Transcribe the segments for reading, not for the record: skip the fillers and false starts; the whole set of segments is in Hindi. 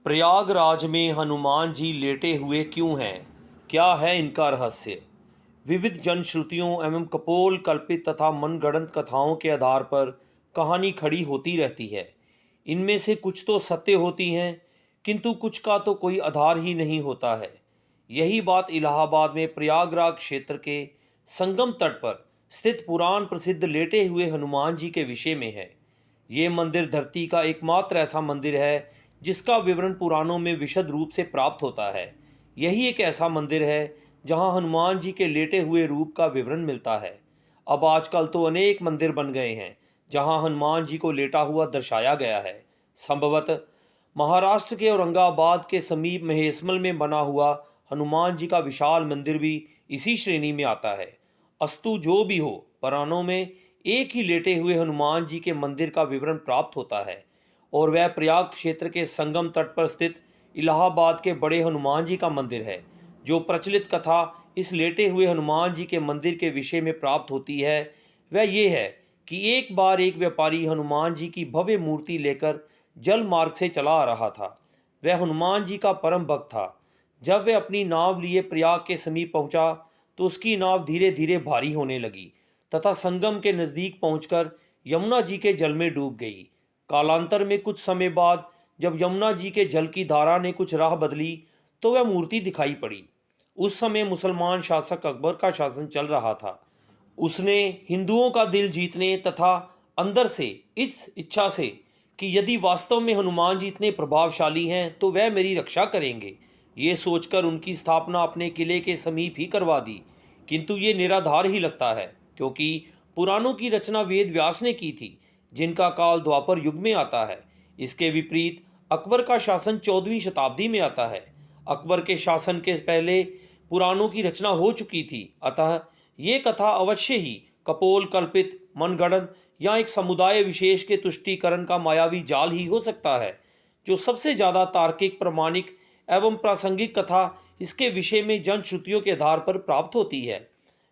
प्रयागराज में हनुमान जी लेटे हुए क्यों हैं? क्या है इनका रहस्य? विविध जनश्रुतियों एवं कपोल कल्पित तथा मनगढ़ंत कथाओं के आधार पर कहानी खड़ी होती रहती है। इनमें से कुछ तो सत्य होती हैं, किंतु कुछ का तो कोई आधार ही नहीं होता है। यही बात इलाहाबाद में प्रयागराज क्षेत्र के संगम तट पर स्थित पुराण प्रसिद्ध लेटे हुए हनुमान जी के विषय में है। ये मंदिर धरती का एकमात्र ऐसा मंदिर है जिसका विवरण पुराणों में विशद रूप से प्राप्त होता है। यही एक ऐसा मंदिर है जहां हनुमान जी के लेटे हुए रूप का विवरण मिलता है। अब आजकल तो अनेक मंदिर बन गए हैं जहां हनुमान जी को लेटा हुआ दर्शाया गया है। संभवतः महाराष्ट्र के औरंगाबाद के समीप महेसमल में बना हुआ हनुमान जी का विशाल मंदिर भी इसी श्रेणी में आता है। अस्तु जो भी हो, पुराणों में एक ही लेटे हुए हनुमान जी के मंदिर का विवरण प्राप्त होता है और वह प्रयाग क्षेत्र के संगम तट पर स्थित इलाहाबाद के बड़े हनुमान जी का मंदिर है। जो प्रचलित कथा इस लेटे हुए हनुमान जी के मंदिर के विषय में प्राप्त होती है वह ये है कि एक बार एक व्यापारी हनुमान जी की भव्य मूर्ति लेकर जल मार्ग से चला आ रहा था। वह हनुमान जी का परम भक्त था। जब वह अपनी नाव लिए प्रयाग के समीप पहुंचा तो उसकी नाव धीरे धीरे भारी होने लगी तथा संगम के नज़दीक पहुंचकर यमुना जी के जल में डूब गई। कालांतर में कुछ समय बाद जब यमुना जी के जल की धारा ने कुछ राह बदली तो वह मूर्ति दिखाई पड़ी। उस समय मुसलमान शासक अकबर का शासन चल रहा था। उसने हिंदुओं का दिल जीतने तथा अंदर से इस इच्छा से कि यदि वास्तव में हनुमान जी इतने प्रभावशाली हैं तो वह मेरी रक्षा करेंगे, ये सोचकर उनकी स्थापना अपने किले के समीप ही करवा दी। किंतु ये निराधार ही लगता है, क्योंकि पुराणों की रचना वेद व्यास ने की थी जिनका काल द्वापर युग में आता है। इसके विपरीत अकबर का शासन 14वीं शताब्दी में आता है। अकबर के शासन के पहले पुराणों की रचना हो चुकी थी, अतः ये कथा अवश्य ही कपोल कल्पित, मनगढ़ंत या एक समुदाय विशेष के तुष्टीकरण का मायावी जाल ही हो सकता है। जो सबसे ज़्यादा तार्किक, प्रमाणिक एवं प्रासंगिक कथा इसके विषय में जनश्रुतियों के आधार पर प्राप्त होती है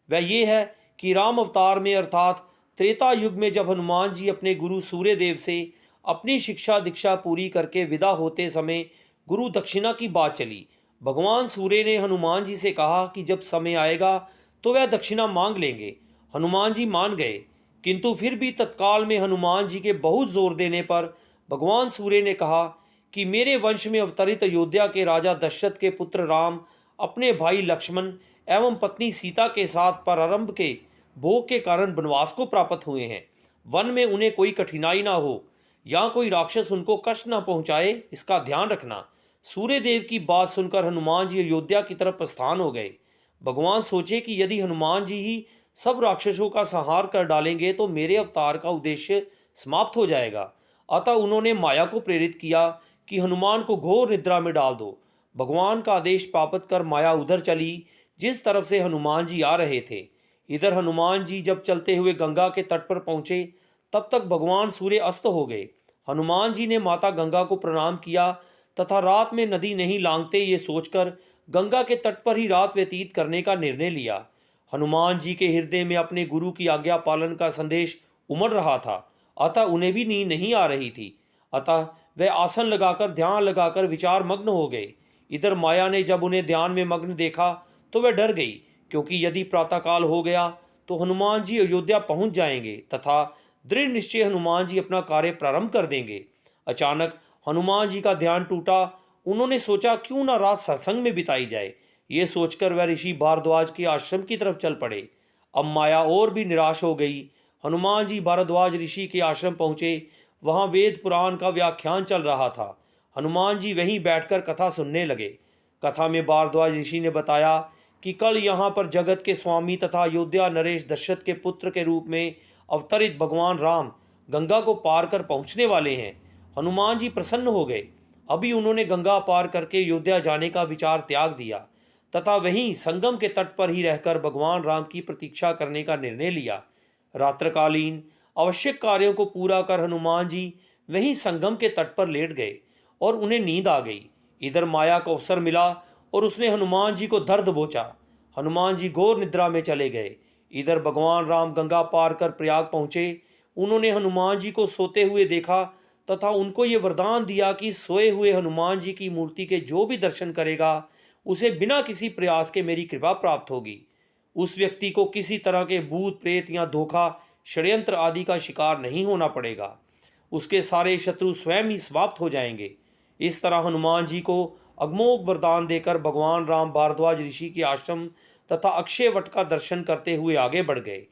वह ये है कि राम अवतार में अर्थात त्रेता युग में जब हनुमान जी अपने गुरु सूर्यदेव से अपनी शिक्षा दीक्षा पूरी करके विदा होते समय गुरु दक्षिणा की बात चली। भगवान सूर्य ने हनुमान जी से कहा कि जब समय आएगा तो वह दक्षिणा मांग लेंगे। हनुमान जी मान गए, किंतु फिर भी तत्काल में हनुमान जी के बहुत जोर देने पर भगवान सूर्य ने कहा कि मेरे वंश में अवतरित अयोध्या के राजा दशरथ के पुत्र राम अपने भाई लक्ष्मण एवं पत्नी सीता के साथ प्रारंभ के भोग के कारण वनवास को प्राप्त हुए हैं। वन में उन्हें कोई कठिनाई ना हो या कोई राक्षस उनको कष्ट ना पहुंचाए, इसका ध्यान रखना। सूर्यदेव की बात सुनकर हनुमान जी अयोध्या की तरफ प्रस्थान हो गए। भगवान सोचे कि यदि हनुमान जी ही सब राक्षसों का संहार कर डालेंगे तो मेरे अवतार का उद्देश्य समाप्त हो जाएगा। अतः उन्होंने माया को प्रेरित किया कि हनुमान को घोर निद्रा में डाल दो। भगवान का आदेश प्राप्त कर माया उधर चली जिस तरफ से हनुमान जी आ रहे थे। इधर हनुमान जी जब चलते हुए गंगा के तट पर पहुंचे तब तक भगवान सूर्य अस्त हो गए। हनुमान जी ने माता गंगा को प्रणाम किया तथा रात में नदी नहीं लांघते ये सोचकर गंगा के तट पर ही रात व्यतीत करने का निर्णय लिया। हनुमान जी के हृदय में अपने गुरु की आज्ञा पालन का संदेश उमड़ रहा था, अतः उन्हें भी नींद नहीं आ रही थी। अतः वे आसन लगाकर ध्यान लगाकर विचार मग्न हो गए। इधर माया ने जब उन्हें ध्यान में मग्न देखा तो वह डर गई, क्योंकि यदि प्रातःकाल हो गया तो हनुमान जी अयोध्या पहुंच जाएंगे तथा दृढ़ निश्चय हनुमान जी अपना कार्य प्रारंभ कर देंगे। अचानक हनुमान जी का ध्यान टूटा। उन्होंने सोचा क्यों ना रात सत्संग में बिताई जाए। ये सोचकर वह ऋषि भारद्वाज के आश्रम की तरफ चल पड़े। अब माया और भी निराश हो गई। हनुमान जी भारद्वाज ऋषि के आश्रम पहुंचे। वहां वेद पुराण का व्याख्यान चल रहा था। हनुमान जी वहीं बैठकर कथा सुनने लगे। कथा में भारद्वाज ऋषि ने बताया कि कल यहाँ पर जगत के स्वामी तथा अयोध्या नरेश दशरथ के पुत्र के रूप में अवतरित भगवान राम गंगा को पार कर पहुँचने वाले हैं। हनुमान जी प्रसन्न हो गए। अभी उन्होंने गंगा पार करके अयोध्या जाने का विचार त्याग दिया तथा वहीं संगम के तट पर ही रहकर भगवान राम की प्रतीक्षा करने का निर्णय लिया। रात्रकालीन आवश्यक कार्यों को पूरा कर हनुमान जी वहीं संगम के तट पर लेट गए और उन्हें नींद आ गई। इधर माया को अवसर मिला और उसने हनुमान जी को धर दबोचा। हनुमान जी घोर निद्रा में चले गए। इधर भगवान राम गंगा पार कर प्रयाग पहुंचे। उन्होंने हनुमान जी को सोते हुए देखा तथा उनको ये वरदान दिया कि सोए हुए हनुमान जी की मूर्ति के जो भी दर्शन करेगा उसे बिना किसी प्रयास के मेरी कृपा प्राप्त होगी। उस व्यक्ति को किसी तरह के भूत प्रेत या धोखा षड्यंत्र आदि का शिकार नहीं होना पड़ेगा। उसके सारे शत्रु स्वयं ही समाप्त हो जाएंगे। इस तरह हनुमान जी को अगमोघ वरदान देकर भगवान राम भारद्वाज ऋषि के आश्रम तथा अक्षय वट का दर्शन करते हुए आगे बढ़ गए।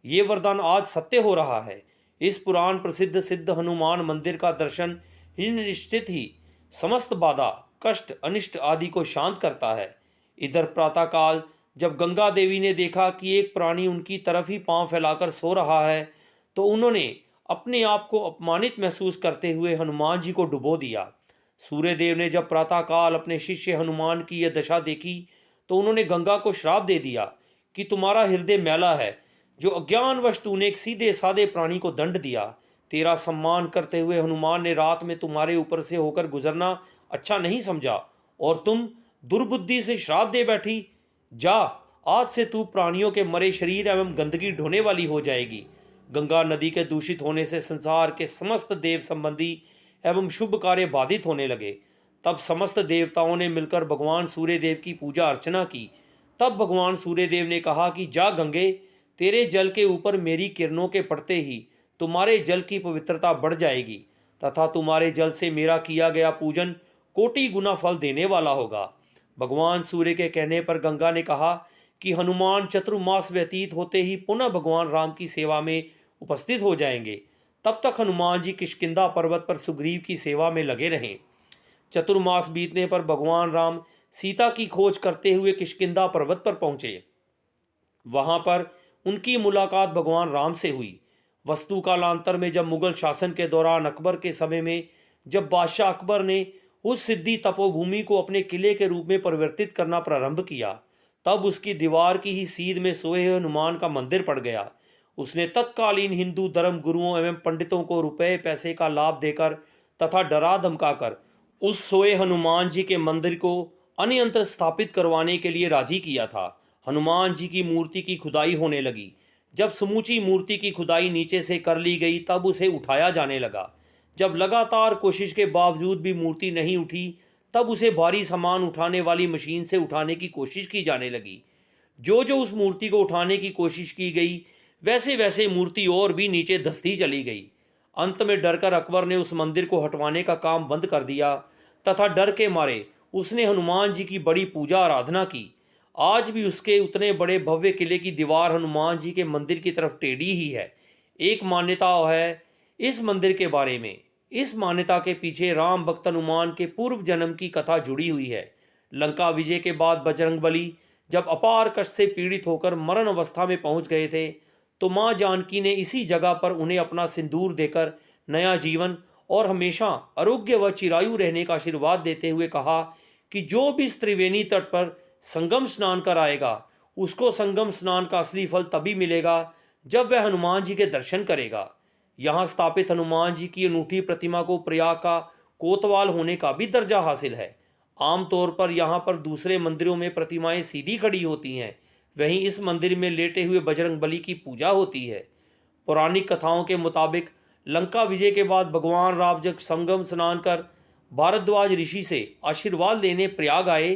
ये वरदान आज सत्य हो रहा है। इस पुराण प्रसिद्ध सिद्ध हनुमान मंदिर का दर्शन निश्चित ही समस्त बाधा कष्ट अनिष्ट आदि को शांत करता है। इधर प्रातःकाल जब गंगा देवी ने देखा कि एक प्राणी उनकी तरफ ही पांव फैलाकर सो रहा है, तो उन्होंने अपने आप को अपमानित महसूस करते हुए हनुमान जी को डुबो दिया। सूर्यदेव ने जब प्रातःकाल अपने शिष्य हनुमान की यह दशा देखी, तो उन्होंने गंगा को श्राप दे दिया कि तुम्हारा हृदय मैला है, जो अज्ञानवश तूने एक सीधे साधे प्राणी को दंड दिया। तेरा सम्मान करते हुए हनुमान ने रात में तुम्हारे ऊपर से होकर गुजरना अच्छा नहीं समझा और तुम दुर्बुद्धि से श्राप दे बैठी। जा, आज से तू प्राणियों के मरे शरीर एवं गंदगी ढोने वाली हो जाएगी। गंगा नदी के दूषित होने से संसार के समस्त देव संबंधी एवं शुभ कार्य बाधित होने लगे। तब समस्त देवताओं ने मिलकर भगवान सूर्यदेव की पूजा अर्चना की। तब भगवान सूर्यदेव ने कहा कि जा गंगे, तेरे जल के ऊपर मेरी किरणों के पड़ते ही तुम्हारे जल की पवित्रता बढ़ जाएगी तथा तुम्हारे जल से मेरा किया गया पूजन कोटि गुना फल देने वाला होगा। भगवान सूर्य के कहने पर गंगा ने कहा कि हनुमान चतुर्मास व्यतीत होते ही पुनः भगवान राम की सेवा में उपस्थित हो जाएंगे। तब तक हनुमान जी किष्किंधा पर्वत पर सुग्रीव की सेवा में लगे रहें। चतुर्मास बीतने पर भगवान राम सीता की खोज करते हुए किष्किंधा पर्वत पर पहुंचे। वहां पर उनकी मुलाकात भगवान राम से हुई। वस्तु कालांतर में जब मुगल शासन के दौरान अकबर के समय में जब बादशाह अकबर ने उस सिद्धि तपोभूमि को अपने किले के रूप में परिवर्तित करना प्रारंभ किया, तब उसकी दीवार की ही सीध में सोए हुए हनुमान का मंदिर पड़ गया। उसने तत्कालीन हिंदू धर्म गुरुओं एवं पंडितों को रुपए पैसे का लाभ देकर तथा डरा धमकाकर उस सोए हनुमान जी के मंदिर को अन्यंत्र स्थापित करवाने के लिए राजी किया था। हनुमान जी की मूर्ति की खुदाई होने लगी। जब समूची मूर्ति की खुदाई नीचे से कर ली गई, तब उसे उठाया जाने लगा। जब लगातार कोशिश के बावजूद भी मूर्ति नहीं उठी, तब उसे भारी सामान उठाने वाली मशीन से उठाने की कोशिश की जाने लगी। जो जो उस मूर्ति को उठाने की कोशिश की गई, वैसे वैसे मूर्ति और भी नीचे धंसती चली गई। अंत में डरकर अकबर ने उस मंदिर को हटवाने का काम बंद कर दिया तथा डर के मारे उसने हनुमान जी की बड़ी पूजा आराधना की। आज भी उसके उतने बड़े भव्य किले की दीवार हनुमान जी के मंदिर की तरफ टेढ़ी ही है। एक मान्यता है इस मंदिर के बारे में। इस मान्यता के पीछे राम भक्त हनुमान के पूर्व जन्म की कथा जुड़ी हुई है। लंका विजय के बाद बजरंगबली जब अपार कष्ट से पीड़ित होकर मरण अवस्था में पहुंच गए थे, तो माँ जानकी ने इसी जगह पर उन्हें अपना सिंदूर देकर नया जीवन और हमेशा आरोग्य व चिरायु रहने का आशीर्वाद देते हुए कहा कि जो भी इस त्रिवेणी तट पर संगम स्नान कर आएगा, उसको संगम स्नान का असली फल तभी मिलेगा जब वह हनुमान जी के दर्शन करेगा। यहाँ स्थापित हनुमान जी की अनूठी प्रतिमा को प्रयाग का कोतवाल होने का भी दर्जा हासिल है। आमतौर पर यहाँ पर दूसरे मंदिरों में प्रतिमाएं सीधी खड़ी होती हैं, वहीं इस मंदिर में लेटे हुए बजरंगबली की पूजा होती है। पौराणिक कथाओं के मुताबिक लंका विजय के बाद भगवान राम जब संगम स्नान कर भारद्वाज ऋषि से आशीर्वाद लेने प्रयाग आए,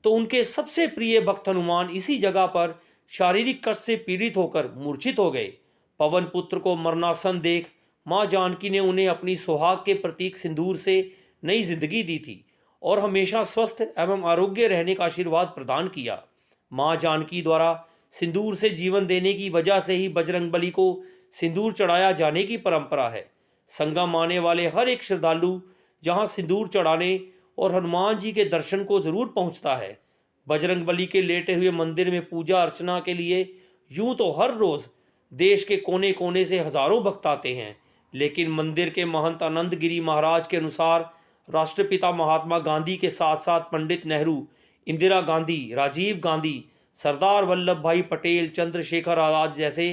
तो उनके सबसे प्रिय भक्त हनुमान इसी जगह पर शारीरिक कष्ट से पीड़ित होकर मूर्छित हो गए। पवन पुत्र को मरणासन देख माँ जानकी ने उन्हें अपनी सुहाग के प्रतीक सिंदूर से नई जिंदगी दी थी और हमेशा स्वस्थ एवं आरोग्य रहने का आशीर्वाद प्रदान किया। माँ जानकी द्वारा सिंदूर से जीवन देने की वजह से ही बजरंगबली को सिंदूर चढ़ाया जाने की परंपरा है। संगम आने वाले हर एक श्रद्धालु जहाँ सिंदूर चढ़ाने और हनुमान जी के दर्शन को जरूर पहुँचता है। बजरंगबली के लेटे हुए मंदिर में पूजा अर्चना के लिए यूं तो हर रोज़ देश के कोने कोने से हजारों भक्त आते हैं, लेकिन मंदिर के महंत आनंद गिरी महाराज के अनुसार राष्ट्रपिता महात्मा गांधी के साथ साथ पंडित नेहरू, इंदिरा गांधी, राजीव गांधी, सरदार वल्लभ भाई पटेल, चंद्रशेखर आजाद जैसे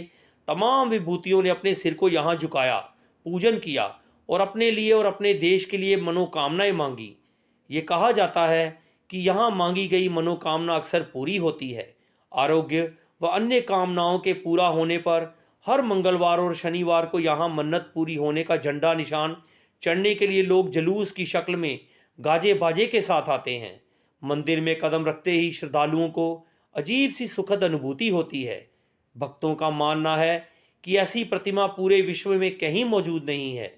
तमाम विभूतियों ने अपने सिर को यहाँ झुकाया, पूजन किया और अपने लिए और अपने देश के लिए मनोकामनाएं मांगी। ये कहा जाता है कि यहाँ मांगी गई मनोकामना अक्सर पूरी होती है। आरोग्य व अन्य कामनाओं के पूरा होने पर हर मंगलवार और शनिवार को यहाँ मन्नत पूरी होने का झंडा निशान चढ़ने के लिए लोग जुलूस की शक्ल में गाजे बाजे के साथ आते हैं। मंदिर में कदम रखते ही श्रद्धालुओं को अजीब सी सुखद अनुभूति होती है। भक्तों का मानना है कि ऐसी प्रतिमा पूरे विश्व में कहीं मौजूद नहीं है।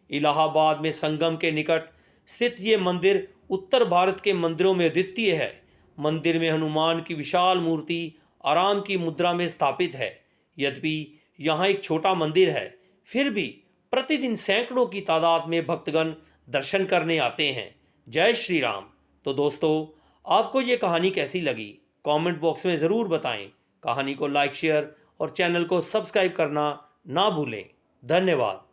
इलाहाबाद में संगम के निकट स्थित ये मंदिर उत्तर भारत के मंदिरों में अद्वितीय है। मंदिर में हनुमान की विशाल मूर्ति आराम की मुद्रा में स्थापित है। यद्यपि यहाँ एक छोटा मंदिर है, फिर भी प्रतिदिन सैकड़ों की तादाद में भक्तगण दर्शन करने आते हैं। जय श्री राम। तो दोस्तों, आपको ये कहानी कैसी लगी कमेंट बॉक्स में ज़रूर बताएं। कहानी को लाइक, शेयर और चैनल को सब्सक्राइब करना ना भूलें। धन्यवाद।